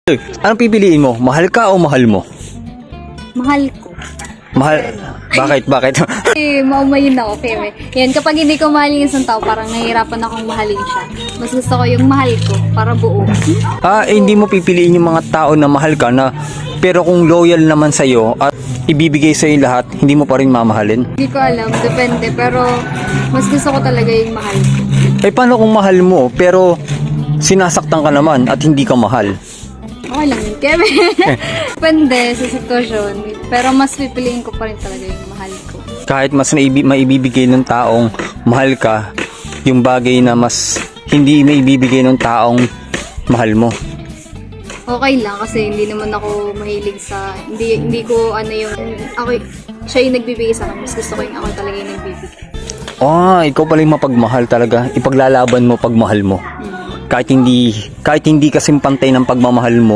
Anong pipiliin mo? Mahal ka o mahal mo? Mahal ko. Mahal? Bakit? Bakit? Maumayin ako, Feme. Yan, kapag hindi ko mahal yung isang tao, parang nahihirapan akong mahalin siya. Mas gusto ko yung mahal ko, para buo. Hindi mo pipiliin yung mga tao na mahal ka na pero kung loyal naman sa'yo at ibibigay sa'yo lahat, hindi mo pa rin mamahalin? Hindi ko alam, depende. Pero mas gusto ko talaga yung mahal ko. Paano kung mahal mo pero sinasaktan ka naman at hindi ka mahal? Okay lang yun, Keme. Depende sa sitwasyon. Pero mas pipiliin ko pa rin talaga yung mahal ko. Kahit mas maibibigay ng taong mahal ka, yung bagay na mas hindi maibibigay ng taong mahal mo. Okay lang kasi hindi naman ako mahilig sa hindi ko ano yung ako siya yung nagbibigay sa akin. Mas gusto ko yung ako talaga yung nagbibigay. Ikaw pala yung mapagmahal talaga. Ipaglalaban mo pagmahal mo. Kahit hindi kasing pantay ng pagmamahal mo.